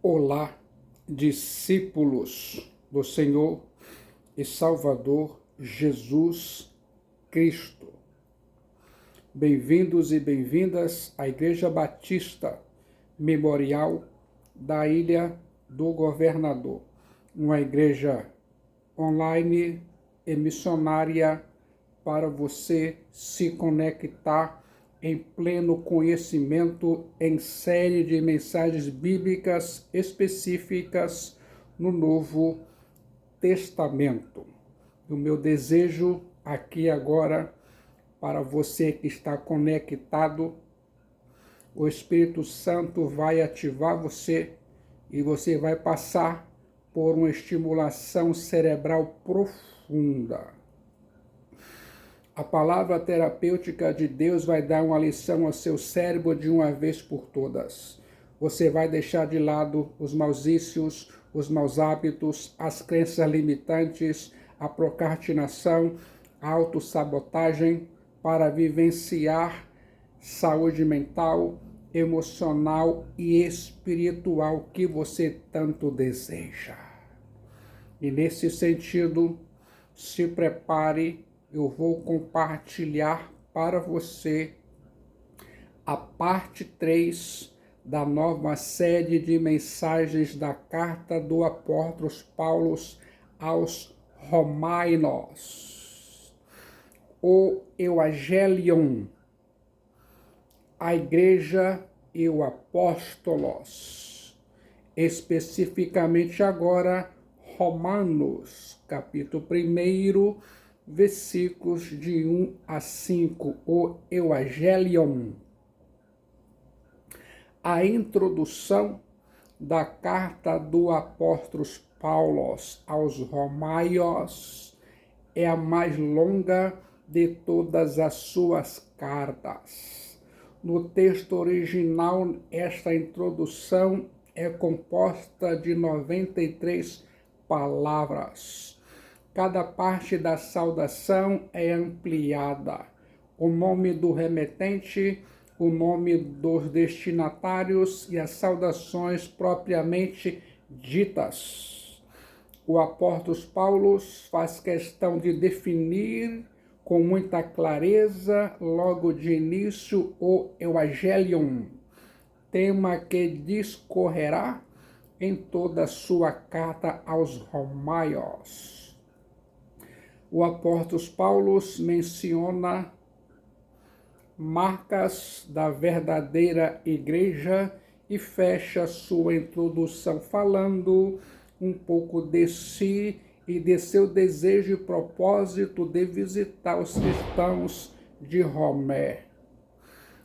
Olá, discípulos do Senhor e Salvador Jesus Cristo. Bem-vindos e bem-vindas à Igreja Batista Memorial da Ilha do Governador, uma igreja online e missionária para você se conectar em pleno conhecimento em série de mensagens bíblicas específicas no Novo Testamento. O meu desejo aqui agora para você que está conectado, o Espírito Santo vai ativar você e você vai passar por uma estimulação cerebral profunda. A palavra terapêutica de Deus vai dar uma lição ao seu cérebro de uma vez por todas. Você vai deixar de lado os maus vícios, os maus hábitos, as crenças limitantes, a procrastinação, a autossabotagem para vivenciar saúde mental, emocional e espiritual que você tanto deseja. E nesse sentido, se prepare. Eu vou compartilhar para você a parte 3 da nova série de mensagens da carta do apóstolo Paulo aos Romanos. O Evangelion, a igreja e o apóstolos. Especificamente agora, Romanos, capítulo 1, versículos de 1 a 5, o Evangelion. A introdução da carta do apóstolo Paulo aos Romanos é a mais longa de todas as suas cartas. No texto original, esta introdução é composta de 93 palavras. Cada parte da saudação é ampliada. O nome do remetente, o nome dos destinatários e as saudações propriamente ditas. O apóstolo Paulo faz questão de definir com muita clareza, logo de início, o Evangelion, tema que discorrerá em toda a sua carta aos Romanos. O apóstolo Paulo menciona marcas da verdadeira igreja e fecha sua introdução falando um pouco de si e de seu desejo e propósito de visitar os cristãos de Romé.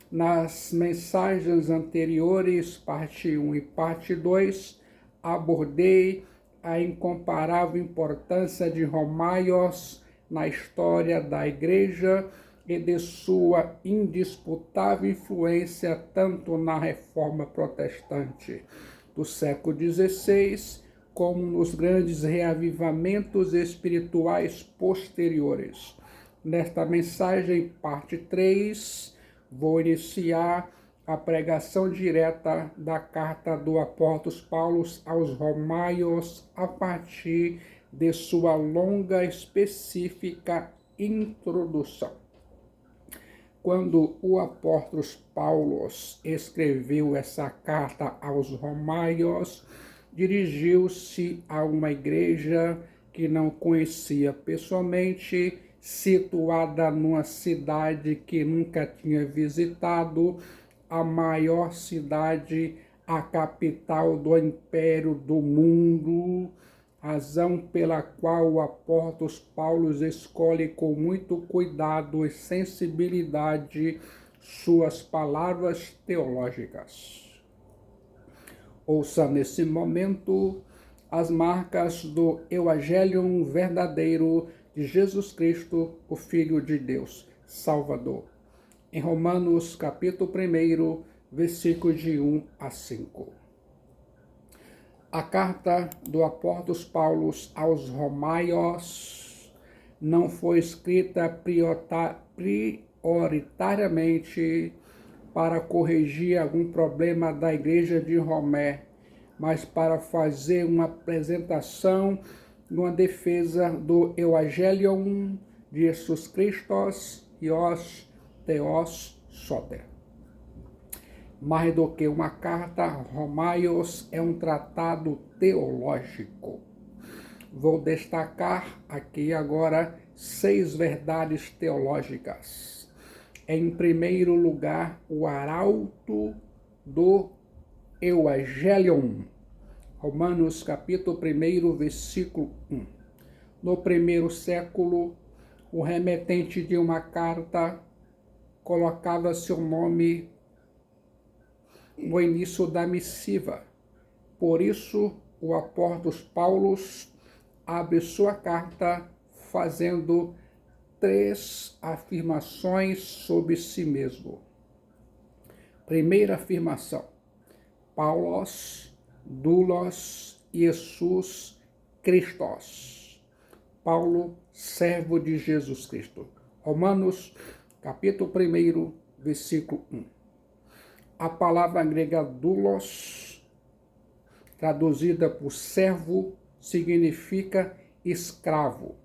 Nas mensagens anteriores, parte 1 e parte 2, abordei a incomparável importância de Romanos na história da Igreja e de sua indisputável influência tanto na Reforma Protestante do século XVI, como nos grandes reavivamentos espirituais posteriores. Nesta mensagem, parte 3, vou iniciar a pregação direta da carta do apóstolo Paulo aos Romanos a partir de sua longa e específica introdução. Quando o apóstolo Paulo escreveu essa carta aos Romanos, dirigiu-se a uma igreja que não conhecia pessoalmente, situada numa cidade que nunca tinha visitado, a maior cidade, a capital do império do mundo, razão pela qual o apóstolo Paulo escolhe com muito cuidado e sensibilidade suas palavras teológicas. Ouça nesse momento as marcas do Evangelho verdadeiro de Jesus Cristo, o Filho de Deus, Salvador. Em Romanos, capítulo 1, versículos de 1 a 5. A carta do apóstolo Paulo aos Romanos não foi escrita prioritariamente para corrigir algum problema da igreja de Romé, mas para fazer uma apresentação, uma defesa do Evangelho de Jesus Cristo e os Theos Soter. Mais do que uma carta, Romanos é um tratado teológico. Vou destacar aqui agora 6 verdades teológicas. Em primeiro lugar, o arauto do Evangelium. Romanos capítulo 1, versículo 1. No primeiro século, o remetente de uma carta colocava seu nome no início da missiva. Por isso, o apóstolo Paulo abre sua carta fazendo 3 afirmações sobre si mesmo. Primeira afirmação: Paulos, doulos Jesus Christos. Paulo, servo de Jesus Cristo. Romanos, capítulo 1, versículo 1. A palavra grega doulos, traduzida por servo, significa escravo.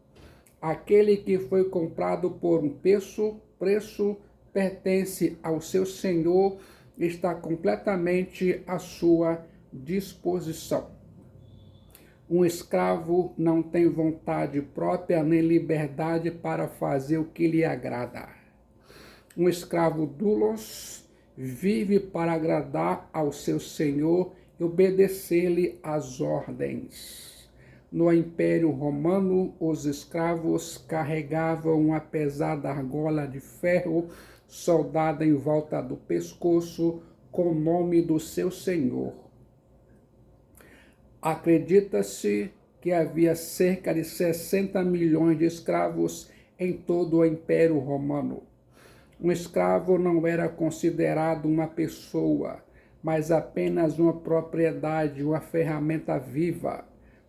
Aquele que foi comprado por um preço pertence ao seu senhor, está completamente à sua disposição. Um escravo não tem vontade própria nem liberdade para fazer o que lhe agrada. Um escravo doulos vive para agradar ao seu senhor e obedecer-lhe às ordens. No Império Romano, os escravos carregavam uma pesada argola de ferro soldada em volta do pescoço com o nome do seu senhor. Acredita-se que havia cerca de 60 milhões de escravos em todo o Império Romano. Um escravo não era considerado uma pessoa, mas apenas uma propriedade, uma ferramenta viva.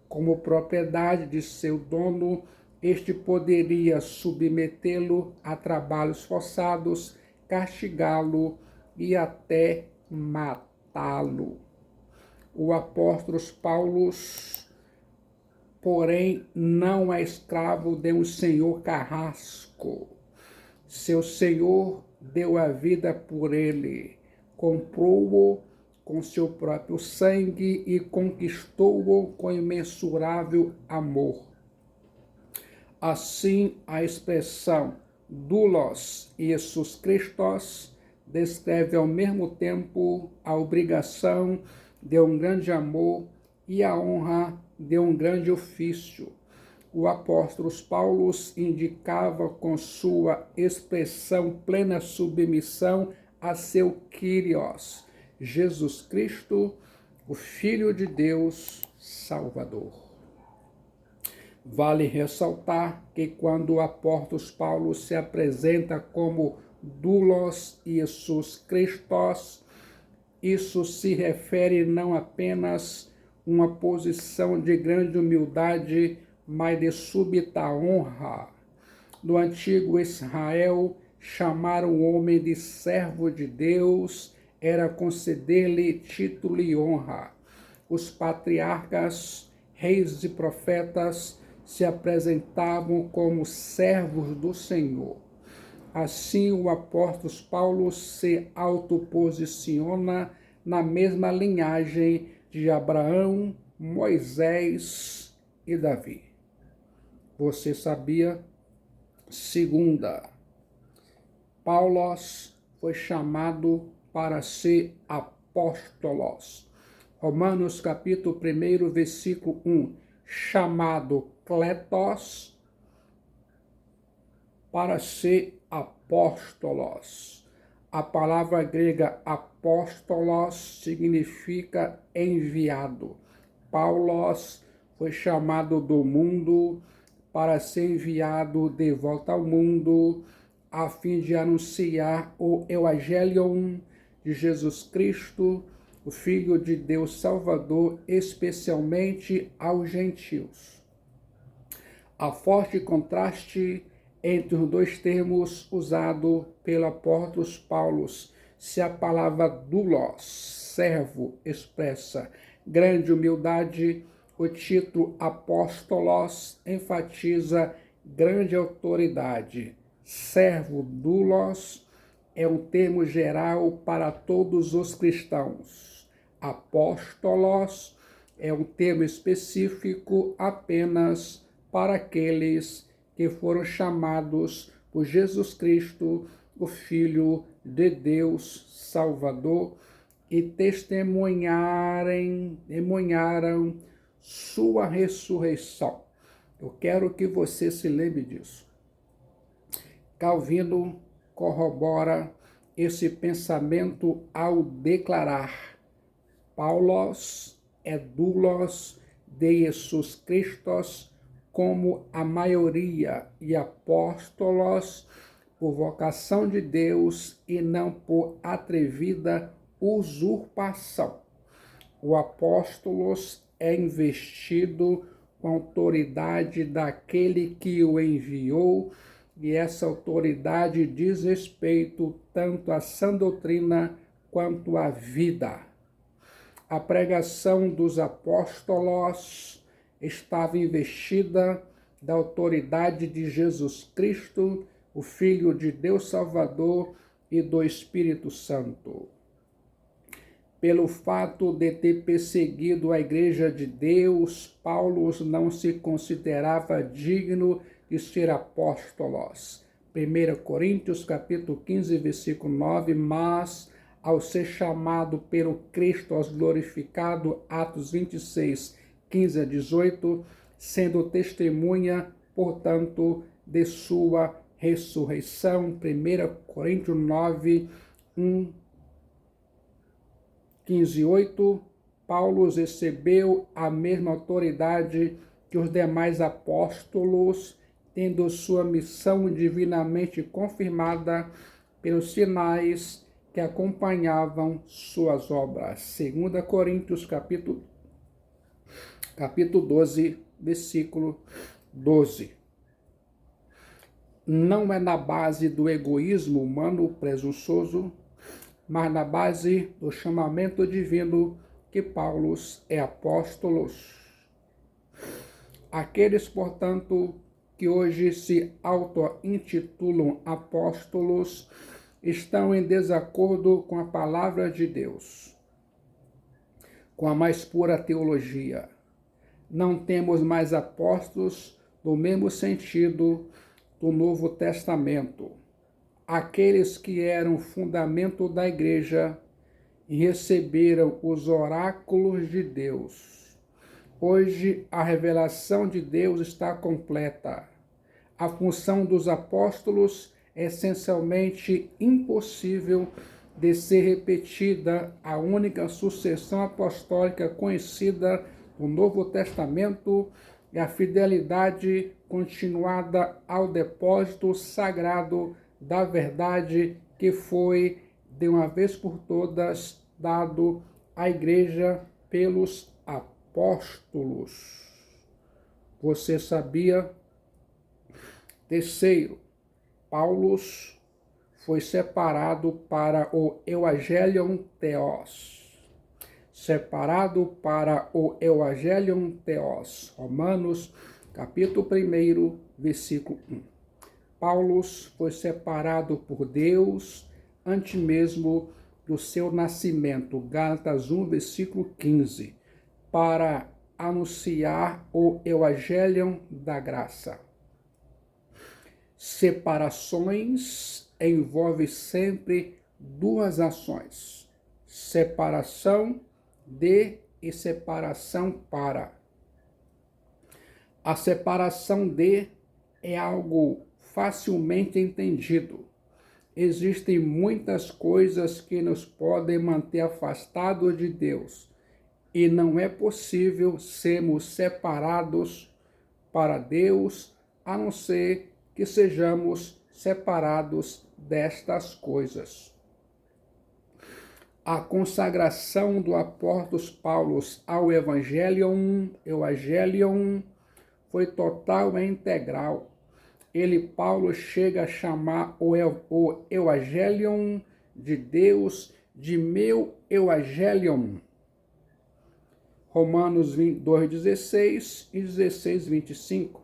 Como propriedade de seu dono, este poderia submetê-lo a trabalhos forçados, castigá-lo e até matá-lo. O apóstolo Paulo, porém, não é escravo de um senhor carrasco. Seu senhor deu a vida por ele, comprou-o com seu próprio sangue e conquistou-o com imensurável amor. Assim, a expressão doulos Jesus Christos descreve ao mesmo tempo a obrigação de um grande amor e a honra de um grande ofício. O apóstolo Paulo indicava com sua expressão plena submissão a seu Kyrios, Jesus Cristo, o Filho de Deus Salvador. Vale ressaltar que quando o apóstolo Paulo se apresenta como doulos Jesus Christos, isso se refere não apenas a uma posição de grande humildade, mas de súbita honra. No antigo Israel, chamar um homem de servo de Deus era conceder-lhe título e honra. Os patriarcas, reis e profetas se apresentavam como servos do Senhor. Assim, o apóstolo Paulo se autoposiciona na mesma linhagem de Abraão, Moisés e Davi. Você sabia? Segunda, Paulo foi chamado para ser apóstolos. Romanos capítulo 1, versículo 1. Chamado kletos para ser apóstolos. A palavra grega apóstolos significa enviado. Paulo foi chamado do mundo para ser enviado de volta ao mundo, a fim de anunciar o Evangelho de Jesus Cristo, o Filho de Deus Salvador, especialmente aos gentios. Há forte contraste entre os dois termos usados pelo apóstolo Paulo, se a palavra doulos, servo, expressa grande humildade, o título apóstolos enfatiza grande autoridade. Servo doulos é um termo geral para todos os cristãos. Apóstolos é um termo específico apenas para aqueles que foram chamados por Jesus Cristo, o Filho de Deus Salvador, e testemunharam sua ressurreição. Eu quero que você se lembre disso. Calvino corrobora esse pensamento ao declarar: Paulos é doulos de Jesus Cristo, como a maioria, e apóstolos por vocação de Deus e não por atrevida usurpação. O apóstolos é investido com a autoridade daquele que o enviou, e essa autoridade diz respeito tanto à sã doutrina quanto à vida. A pregação dos apóstolos estava investida da autoridade de Jesus Cristo, o Filho de Deus Salvador, e do Espírito Santo. Pelo fato de ter perseguido a Igreja de Deus, Paulo não se considerava digno de ser apóstolos. 1 Coríntios capítulo 15, versículo 9, mas ao ser chamado pelo Cristo glorificado, Atos 26, 15 a 18, sendo testemunha, portanto, de sua ressurreição. 1 Coríntios 9, 15 e 8, Paulo recebeu a mesma autoridade que os demais apóstolos, tendo sua missão divinamente confirmada pelos sinais que acompanhavam suas obras. 2 Coríntios capítulo 12, versículo 12. Não é na base do egoísmo humano presunçoso, mas na base do chamamento divino que Paulo é apóstolo. Aqueles, portanto, que hoje se auto-intitulam apóstolos estão em desacordo com a palavra de Deus, com a mais pura teologia. Não temos mais apóstolos no mesmo sentido do Novo Testamento. Aqueles que eram fundamento da igreja e receberam os oráculos de Deus. Hoje a revelação de Deus está completa. A função dos apóstolos é essencialmente impossível de ser repetida. A única sucessão apostólica conhecida no Novo Testamento é a fidelidade continuada ao depósito sagrado da verdade que foi, de uma vez por todas, dado à igreja pelos apóstolos. Você sabia? Terceiro, Paulo foi separado para o Evangelion Theos. Separado para o Evangelion Theos. Romanos, capítulo 1, versículo 1. Paulo foi separado por Deus antes mesmo do seu nascimento. Gálatas 1, versículo 15. Para anunciar o Evangelion da graça. Separações envolvem sempre duas ações: separação de e separação para. A separação de é algo facilmente entendido. Existem muitas coisas que nos podem manter afastados de Deus, e não é possível sermos separados para Deus, a não ser que sejamos separados destas coisas. A consagração do apóstolo Paulo ao Evangelion foi total e integral. Paulo chega a chamar o Evangelion de Deus, de meu Evangelium. Romanos 2,16 e 16,25.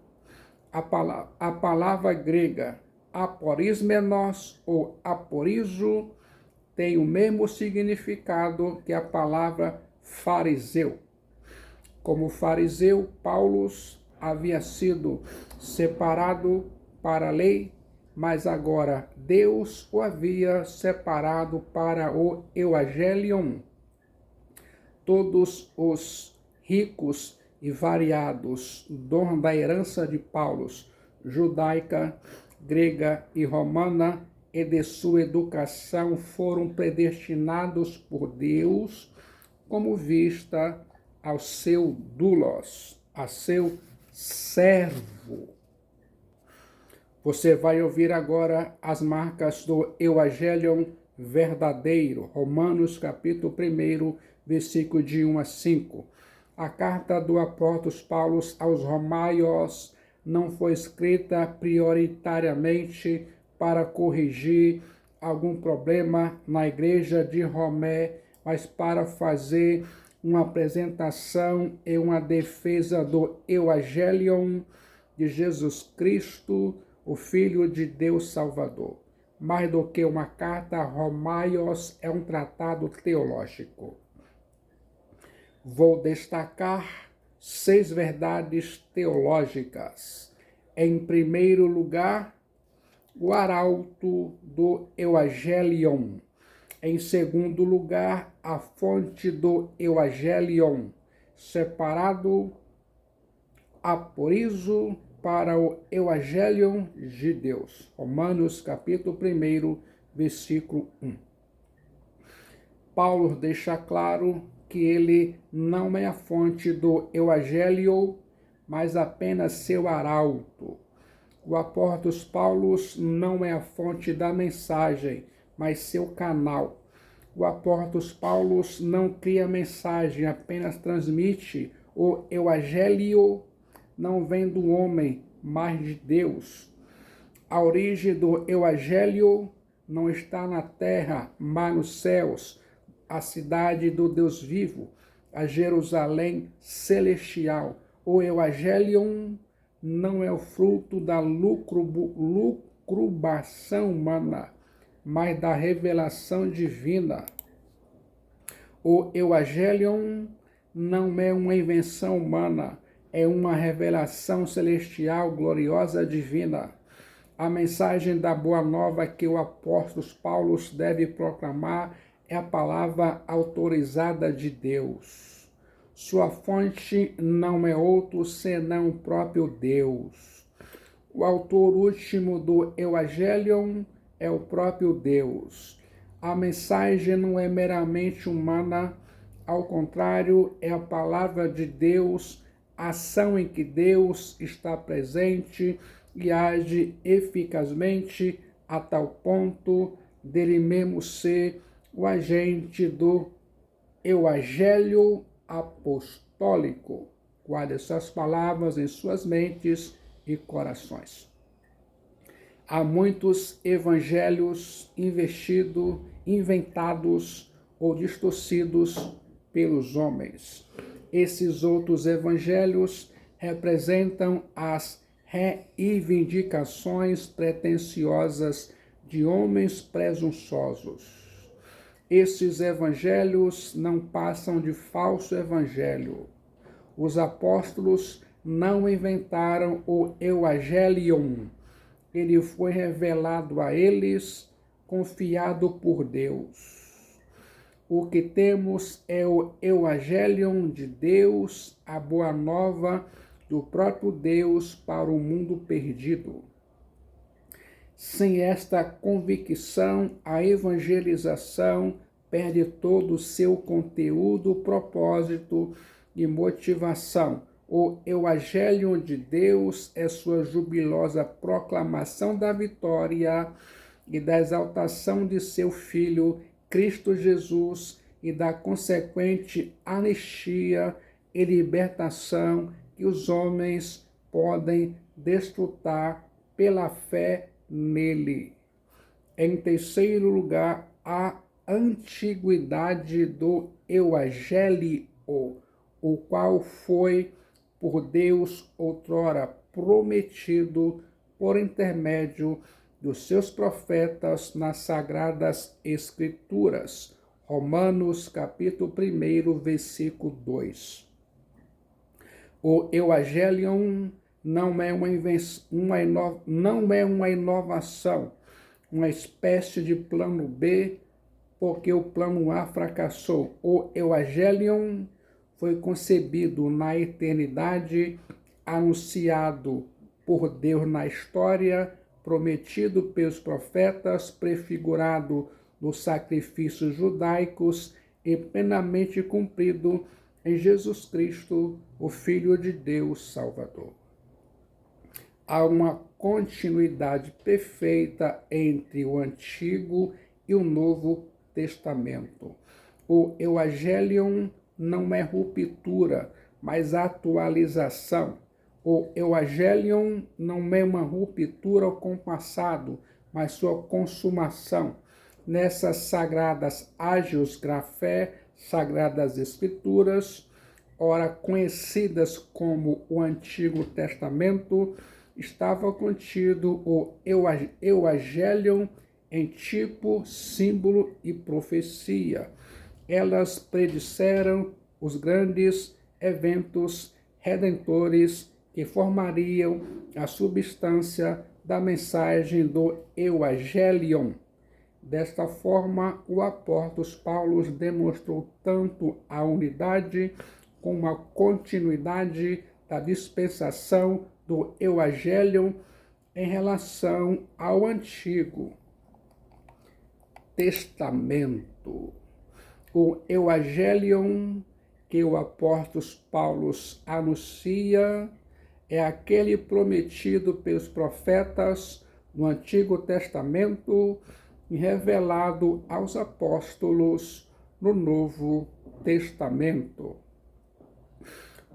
A palavra grega aporismenos ou aporizo tem o mesmo significado que a palavra fariseu. Como fariseu, Paulo havia sido separado para a lei, mas agora Deus o havia separado para o Evangelium. Todos os ricos e variados dons da herança de Paulo, judaica, grega e romana, e de sua educação foram predestinados por Deus como vista ao seu doulos, a seu servo. Você vai ouvir agora as marcas do Evangelium verdadeiro, Romanos capítulo 1, versículo de 1 a 5. A carta do apóstolo Paulo aos Romanos não foi escrita prioritariamente para corrigir algum problema na igreja de Romé, mas para fazer uma apresentação e uma defesa do Evangelium de Jesus Cristo, o Filho de Deus Salvador. Mais do que uma carta a Romanos, é um tratado teológico. Vou destacar 6 verdades teológicas. Em primeiro lugar, o arauto do Evangelium. Em segundo lugar, a fonte do Evangelium, separado aporizo para o Evangelium de Deus. Romanos capítulo 1, versículo 1. Paulo deixa claro que ele não é a fonte do Evangelho, mas apenas seu arauto. O apóstolo Paulo não é a fonte da mensagem, mas seu canal. O apóstolo Paulo não cria mensagem, apenas transmite o Evangelho, não vem do homem, mas de Deus. A origem do Evangelho não está na terra, mas nos céus, a cidade do Deus vivo, a Jerusalém celestial. O Evangelium não é o fruto da lucubração humana, mas da revelação divina. O Evangelium não é uma invenção humana, é uma revelação celestial, gloriosa, divina. A mensagem da Boa Nova que o apóstolo Paulo deve proclamar é a palavra autorizada de Deus. Sua fonte não é outro senão o próprio Deus. O autor último do Evangelium é o próprio Deus. A mensagem não é meramente humana, ao contrário, é a palavra de Deus, ação em que Deus está presente e age eficazmente a tal ponto dele mesmo ser o agente do Evangelho apostólico. Guarde essas palavras em suas mentes e corações. Há muitos evangelhos inventados ou distorcidos pelos homens. Esses outros evangelhos representam as reivindicações pretensiosas de homens presunçosos. Esses evangelhos não passam de falso evangelho. Os apóstolos não inventaram o Evangelium. Ele foi revelado a eles, confiado por Deus. O que temos é o Evangelium de Deus, a boa nova do próprio Deus para o mundo perdido. Sem esta convicção, a evangelização perde todo o seu conteúdo, propósito e motivação. O Evangelho de Deus é sua jubilosa proclamação da vitória e da exaltação de seu Filho, Cristo Jesus, e da consequente anistia e libertação que os homens podem desfrutar pela fé nele. Em terceiro lugar, a antiguidade do Evangelho, o qual foi por Deus outrora prometido por intermédio dos seus profetas nas Sagradas Escrituras. Romanos capítulo 1, versículo 2. O Evangelho não é uma inovação, uma espécie de plano B, porque o plano A fracassou. O Evangelho foi concebido na eternidade, anunciado por Deus na história, prometido pelos profetas, prefigurado nos sacrifícios judaicos e plenamente cumprido em Jesus Cristo, o Filho de Deus Salvador. Há uma continuidade perfeita entre o Antigo e o Novo Testamento. O Evangelho não é ruptura, mas atualização. O Evangelho não é uma ruptura com o passado, mas sua consumação. Nessas sagradas ágios grafé, sagradas escrituras, ora conhecidas como o Antigo Testamento, estava contido o Evangelho em tipo, símbolo e profecia. Elas predisseram os grandes eventos redentores que formariam a substância da mensagem do Evangelho. Desta forma, o apóstolo Paulo demonstrou tanto a unidade como a continuidade da dispensação do Evangelho em relação ao Antigo Testamento. O Evangelho que o apóstolo Paulo anuncia é aquele prometido pelos profetas no Antigo Testamento e revelado aos apóstolos no Novo Testamento.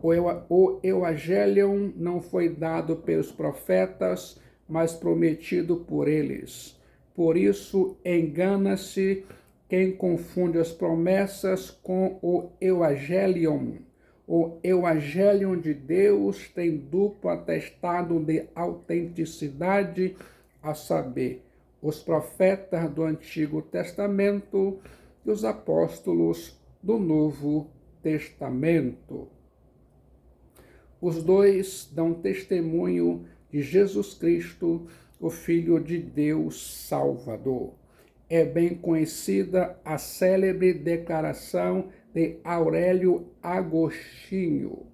O Evangelho não foi dado pelos profetas, mas prometido por eles. Por isso, engana-se quem confunde as promessas com o Evangelho. O Evangelho de Deus tem duplo atestado de autenticidade, a saber, os profetas do Antigo Testamento e os apóstolos do Novo Testamento. Os dois dão testemunho de Jesus Cristo, o Filho de Deus Salvador. É bem conhecida a célebre declaração de Aurélio Agostinho.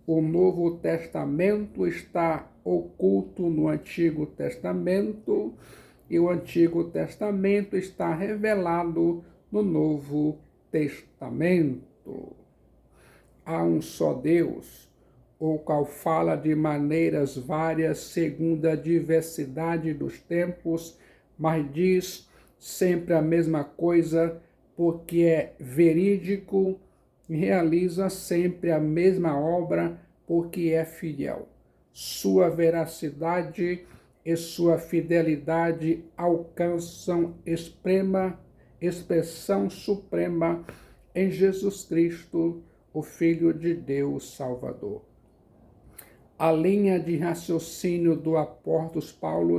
O Novo Testamento está oculto no Antigo Testamento e o Antigo Testamento está revelado no Novo Testamento. Há um só Deus, o qual fala de maneiras várias segundo a diversidade dos tempos, mas diz sempre a mesma coisa, porque é verídico e realiza sempre a mesma obra, porque é fiel. Sua veracidade e sua fidelidade alcançam expressão suprema em Jesus Cristo, o Filho de Deus Salvador. A linha de raciocínio do apóstolo Paulo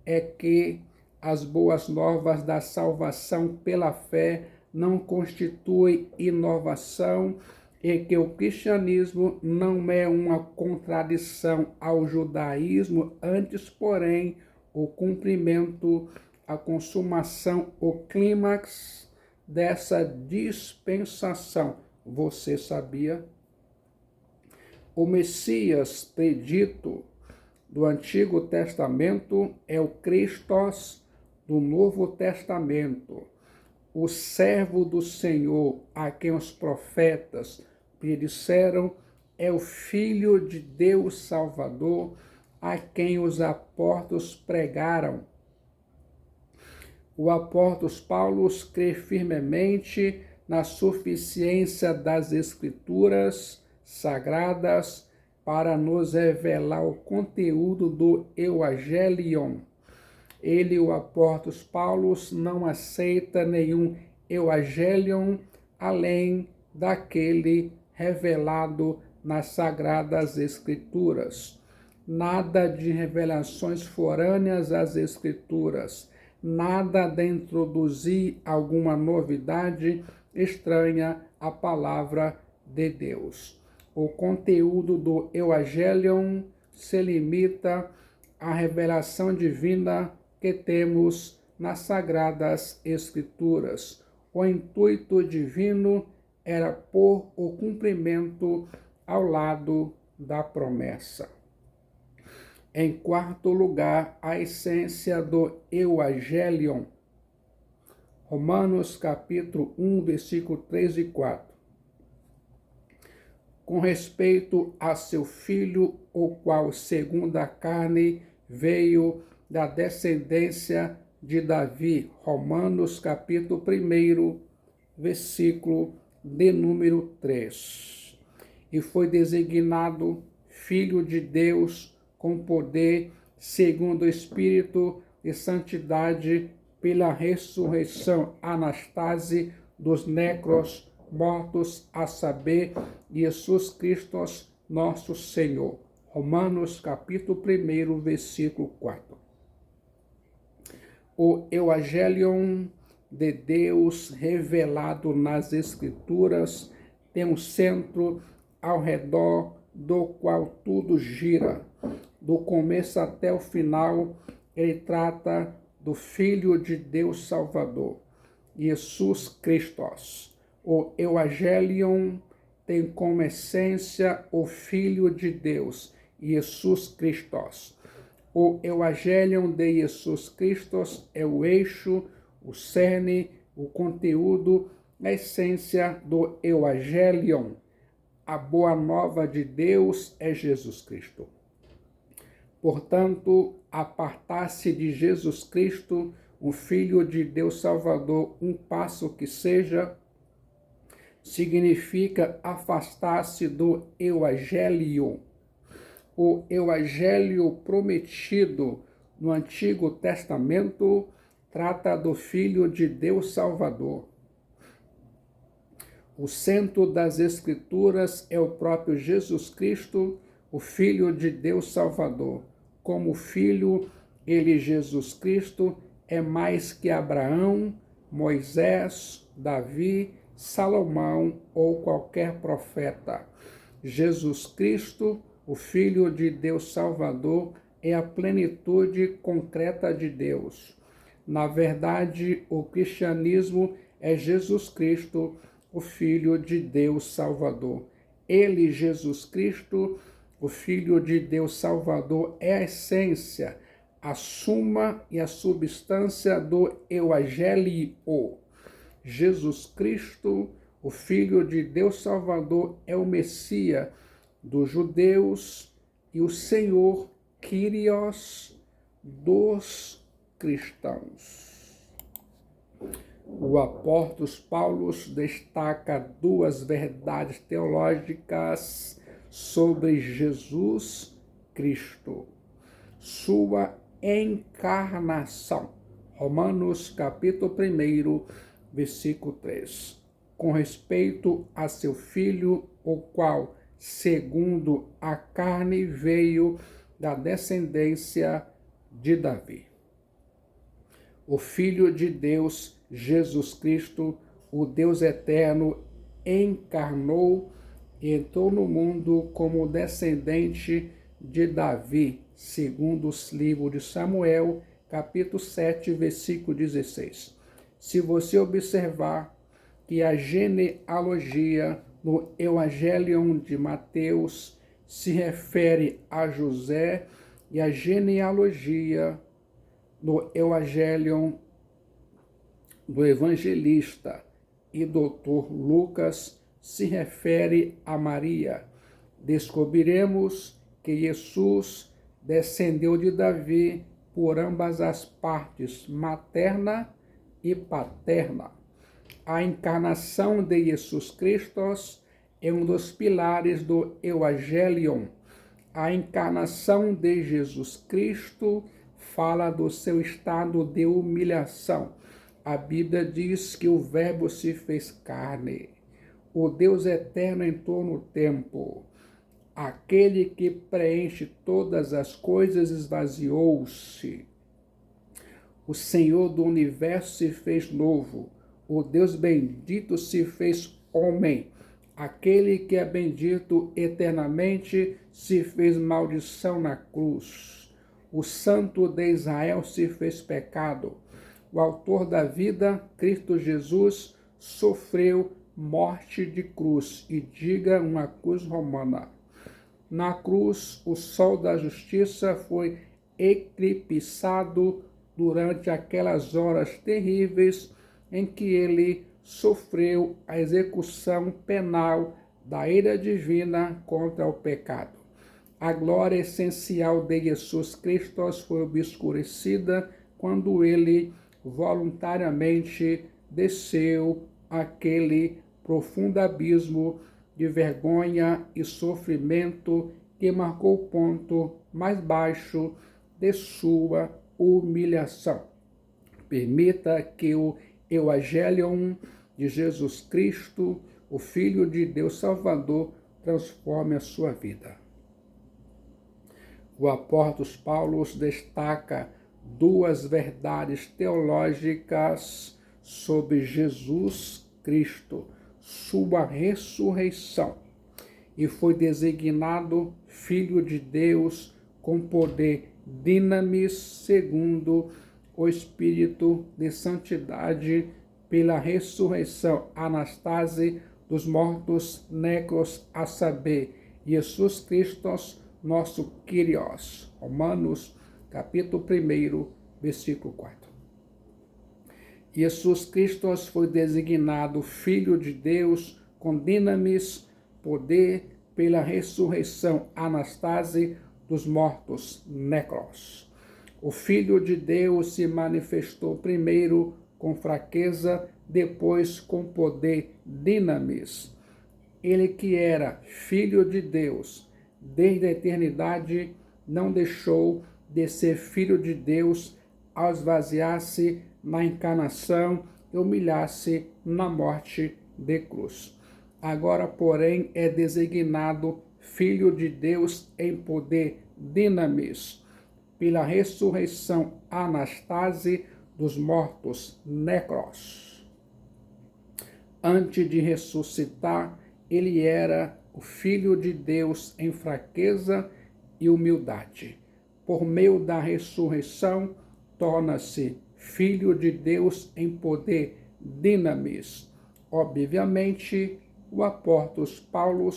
é que as boas novas da salvação pela fé não constituem inovação e que o cristianismo não é uma contradição ao judaísmo, antes, porém, o cumprimento, a consumação, o clímax dessa dispensação. Você sabia? O Messias predito do Antigo Testamento é o Christos do Novo Testamento. O servo do Senhor, a quem os profetas predisseram, é o Filho de Deus Salvador, a quem os apóstolos pregaram. O apóstolo Paulo crê firmemente na suficiência das Escrituras sagradas para nos revelar o conteúdo do Evangelho. Ele, o apóstolo Paulo, não aceita nenhum Evangelion além daquele revelado nas Sagradas Escrituras. Nada de revelações forâneas às Escrituras, nada de introduzir alguma novidade estranha à palavra de Deus. O conteúdo do Evangelion se limita à revelação divina que temos nas Sagradas Escrituras. O intuito divino era pôr o cumprimento ao lado da promessa. Em quarto lugar, a essência do Evangelion. Romanos capítulo 1, versículo 3 e 4. Com respeito a seu filho, o qual, segundo a carne, veio da descendência de Davi. Romanos capítulo 1, versículo de número 3. E foi designado Filho de Deus com poder, segundo o Espírito de santidade, pela ressurreição anastase dos necros mortos, a saber, Jesus Cristo, nosso Senhor. Romanos capítulo 1, versículo 4. O Evangelion de Deus revelado nas Escrituras tem um centro ao redor do qual tudo gira. Do começo até o final, ele trata do Filho de Deus Salvador, Jesus Cristo. O Evangelion tem como essência o Filho de Deus, Jesus Cristo. O Evangelion de Jesus Cristo é o eixo, o cerne, o conteúdo, a essência do Evangelion. A boa nova de Deus é Jesus Cristo. Portanto, apartar-se de Jesus Cristo, o Filho de Deus Salvador, um passo que seja, significa afastar-se do Evangelho. O Evangelho prometido no Antigo Testamento trata do Filho de Deus Salvador. O centro das Escrituras é o próprio Jesus Cristo, o Filho de Deus Salvador. Como filho, ele, Jesus Cristo, é mais que Abraão, Moisés, Davi, Salomão ou qualquer profeta. Jesus Cristo, o Filho de Deus Salvador, é a plenitude concreta de Deus. Na verdade, o cristianismo é Jesus Cristo, o Filho de Deus Salvador. Ele, Jesus Cristo, o Filho de Deus Salvador, é a essência, a suma e a substância do Evangelho. Jesus Cristo, o Filho de Deus Salvador, é o Messias dos judeus e o Senhor Kyrios dos cristãos. O apóstolo Paulo destaca duas verdades teológicas sobre Jesus Cristo. Sua encarnação. Romanos capítulo 1, versículo 3. Com respeito a seu filho, o qual, segundo a carne, veio da descendência de Davi. O Filho de Deus, Jesus Cristo, o Deus eterno, encarnou e entrou no mundo como descendente de Davi, segundo os livros de Samuel, capítulo 7, versículo 16. Se você observar que a genealogia no Evangelion de Mateus se refere a José e a genealogia no Evangelion do evangelista e doutor Lucas se refere a Maria. Descobriremos que Jesus descendeu de Davi por ambas as partes, materna e paterna. A encarnação de Jesus Cristo é um dos pilares do Evangelion. A encarnação de Jesus Cristo fala do seu estado de humilhação. A Bíblia diz que o Verbo se fez carne. O Deus eterno entrou no tempo. Aquele que preenche todas as coisas esvaziou-se. O Senhor do universo se fez novo. O Deus bendito se fez homem. Aquele que é bendito eternamente se fez maldição na cruz. O Santo de Israel se fez pecado. O autor da vida, Cristo Jesus, sofreu morte de cruz, e diga uma cruz romana. Na cruz, o sol da justiça foi eclipsado durante aquelas horas terríveis em que ele sofreu a execução penal da ira divina contra o pecado. A glória essencial de Jesus Cristo foi obscurecida quando ele voluntariamente desceu aquele profundo abismo de vergonha e sofrimento que marcou o ponto mais baixo de sua humilhação. Permita que o Evangelho de Jesus Cristo, o Filho de Deus Salvador, transforme a sua vida. O apóstolo Paulo destaca duas verdades teológicas sobre Jesus Cristo, sua ressurreição, e foi designado Filho de Deus com poder dinamis segundo o Espírito de Santidade pela ressurreição Anastase dos mortos necros, a saber, Jesus Cristo, nosso Kyrios. Romanos, capítulo 1, versículo 4. Jesus Cristo foi designado Filho de Deus com dinamis, poder, pela ressurreição Anastase dos mortos necros. O Filho de Deus se manifestou primeiro com fraqueza, depois com poder dinamis. Ele que era Filho de Deus desde a eternidade não deixou de ser Filho de Deus ao esvaziar-se na encarnação e humilhar-se na morte de cruz. Agora, porém, é designado Filho de Deus em poder dinamis, pela ressurreição Anastase dos mortos necros. Antes de ressuscitar, ele era o Filho de Deus em fraqueza e humildade. Por meio da ressurreição, torna-se Filho de Deus em poder dinamis. Obviamente, o apóstolo Paulo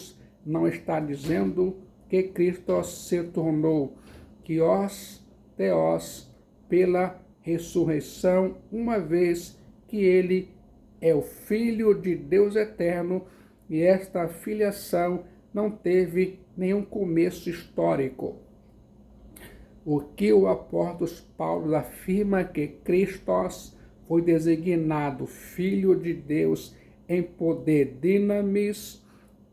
não está dizendo que Cristo se tornou Theos pela ressurreição, uma vez que ele é o Filho de Deus eterno e esta filiação não teve nenhum começo histórico. O que o apóstolo Paulo afirma que Cristo foi designado Filho de Deus em poder dinamis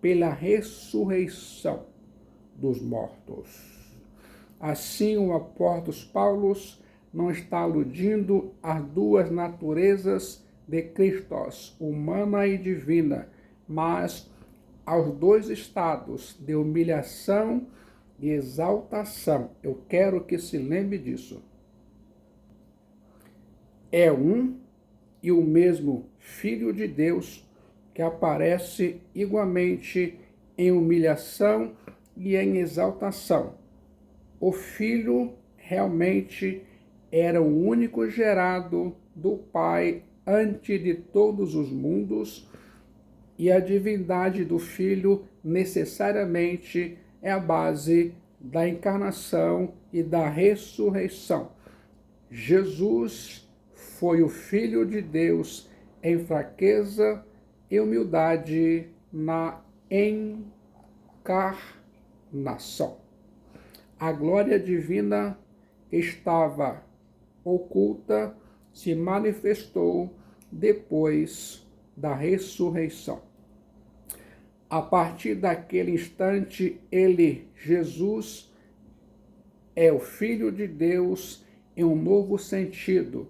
pela ressurreição dos mortos. Assim, o apóstolo Paulo não está aludindo às duas naturezas de Cristo, humana e divina, mas aos dois estados de humilhação e exaltação. Eu quero que se lembre disso. É um e o mesmo Filho de Deus que aparece igualmente em humilhação e em exaltação. O Filho realmente era o único gerado do Pai antes de todos os mundos, e a divindade do Filho necessariamente é a base da encarnação e da ressurreição. Jesus foi o Filho de Deus em fraqueza e humildade na encarnação. A glória divina estava oculta, se manifestou depois da ressurreição. A partir daquele instante, ele, Jesus, é o Filho de Deus em um novo sentido.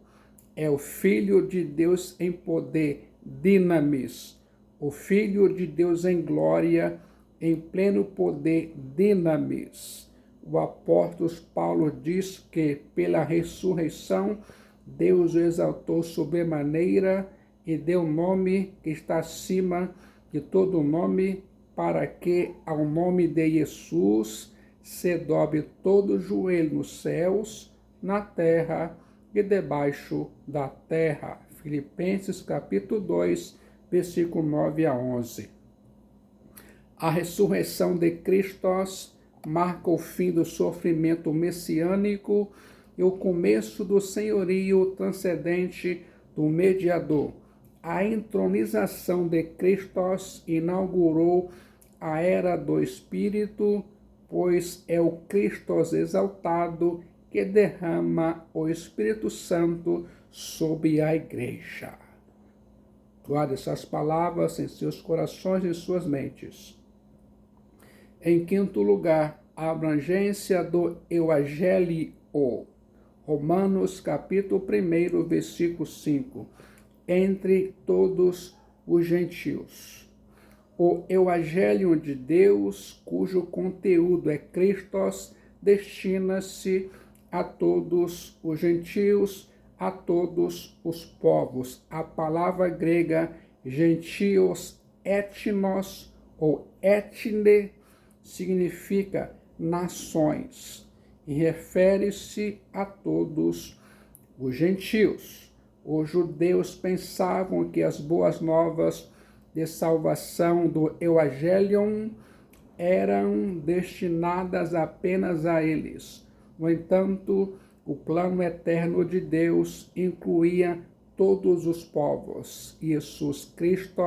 É o Filho de Deus em poder, dinamis. O Filho de Deus em glória, em pleno poder, dinamis. O apóstolo Paulo diz que pela ressurreição Deus o exaltou sobremaneira e deu um nome que está acima de todo nome, para que ao nome de Jesus se dobre todo o joelho nos céus, na terra e debaixo da terra. Filipenses capítulo 2, versículo 9 a 11. A ressurreição de Cristo marca o fim do sofrimento messiânico e o começo do senhorio transcendente do mediador. A entronização de Cristo inaugurou a era do Espírito, pois é o Cristo exaltado que derrama o Espírito Santo sobre a igreja. Guarde essas palavras em seus corações e suas mentes. Em quinto lugar, a abrangência do Evangelho. Romanos capítulo 1, versículo 5. Entre todos os gentios. O Evangelho de Deus, cujo conteúdo é Cristo, destina-se a todos os gentios, a todos os povos. A palavra grega gentios, etnos ou etne, significa nações e refere-se a todos os gentios. Os judeus pensavam que as boas novas de salvação do Evangelho eram destinadas apenas a eles. No entanto, o plano eterno de Deus incluía todos os povos. Jesus Cristo,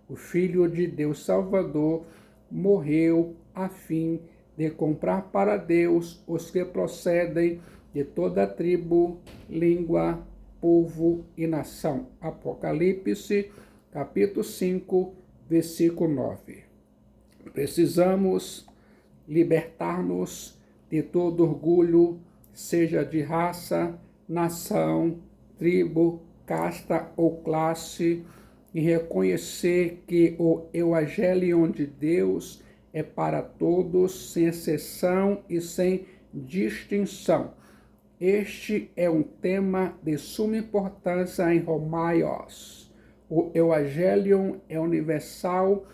o Filho de Deus Salvador, morreu a fim de comprar para Deus os que procedem de toda tribo, língua, povo e nação. Apocalipse, capítulo 5, versículo 9. Precisamos libertar-nos de todo orgulho, seja de raça, nação, tribo, casta ou classe, e reconhecer que o Evangelho de Deus é para todos, sem exceção e sem distinção. Este é um tema de suma importância em Romanos. O Evangelho é universal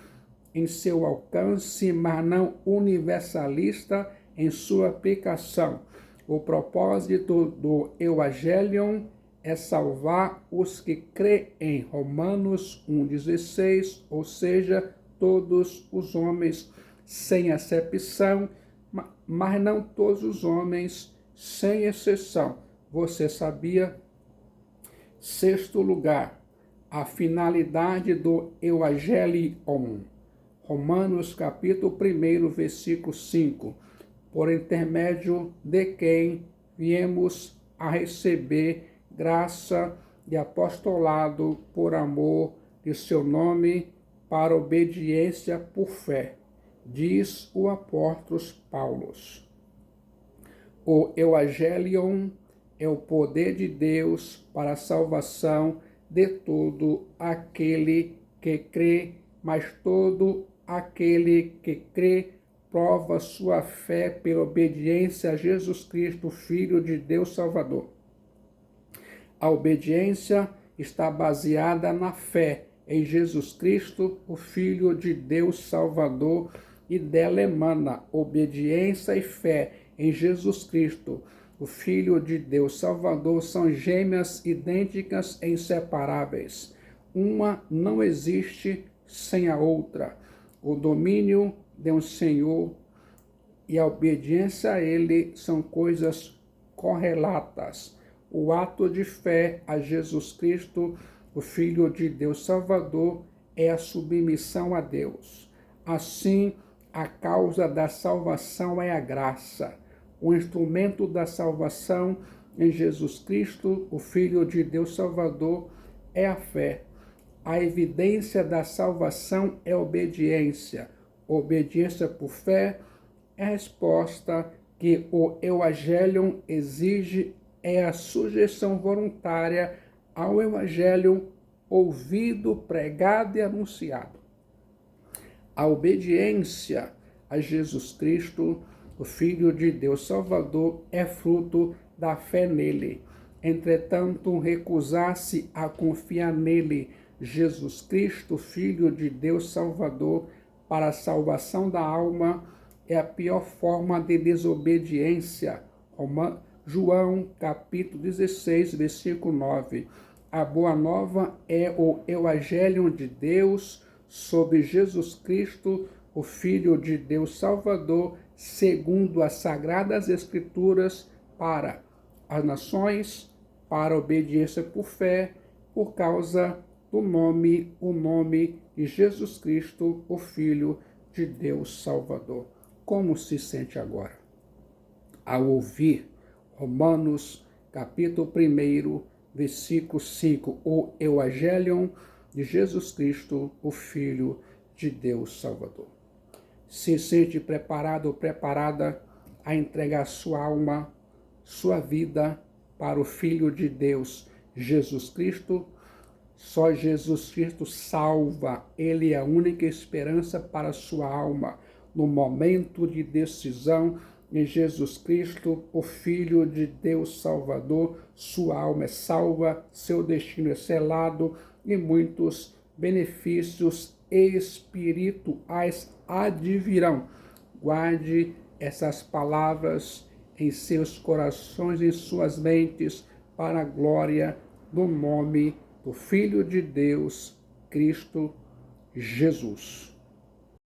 em seu alcance, mas não universalista em sua aplicação. O propósito do Evangelho é salvar os que creem em Romanos 1,16, ou seja, todos os homens, sem exceção, mas não todos os homens, sem exceção. Você sabia? Sexto lugar, a finalidade do Evangelho. Romanos capítulo 1, versículo 5. Por intermédio de quem viemos a receber graça e apostolado por amor de seu nome, para obediência por fé, diz o apóstolo Paulo. O Evangelho é o poder de Deus para a salvação de todo aquele que crê, mas todo aquele que crê prova sua fé pela obediência a Jesus Cristo, Filho de Deus Salvador. A obediência está baseada na fé em Jesus Cristo, o Filho de Deus Salvador, e dela emana obediência e fé em Jesus Cristo, o Filho de Deus Salvador, são gêmeas idênticas e inseparáveis. Uma não existe sem a outra. O domínio de um Senhor e a obediência a Ele são coisas correlatas. O ato de fé a Jesus Cristo, o Filho de Deus Salvador, é a submissão a Deus. Assim, a causa da salvação é a graça. O instrumento da salvação em Jesus Cristo, o Filho de Deus Salvador, é a fé. A evidência da salvação é a obediência. Obediência por fé é a resposta que o Evangelho exige é a sujeição voluntária ao Evangelho ouvido, pregado e anunciado. A obediência a Jesus Cristo, o Filho de Deus Salvador, é fruto da fé nele. Entretanto, recusar-se a confiar nele, Jesus Cristo, Filho de Deus Salvador, para a salvação da alma, é a pior forma de desobediência. João, capítulo 16, versículo 9. A boa nova é o Evangelho de Deus sobre Jesus Cristo, o Filho de Deus Salvador, segundo as Sagradas Escrituras, para as nações, para a obediência por fé, por causa do nome, o nome de Jesus Cristo, o Filho de Deus Salvador. Como se sente agora? Ao ouvir Romanos, capítulo 1, versículo 5, o Evangelho de Jesus Cristo, o Filho de Deus Salvador. Se sente preparado ou preparada a entregar sua alma, sua vida para o Filho de Deus, Jesus Cristo? Só Jesus Cristo salva. Ele é a única esperança para a sua alma. No momento de decisão, em Jesus Cristo, o Filho de Deus Salvador, sua alma é salva, seu destino é selado e muitos benefícios espirituais advirão. Guarde essas palavras em seus corações, em suas mentes, para a glória do nome do Filho de Deus, Cristo Jesus.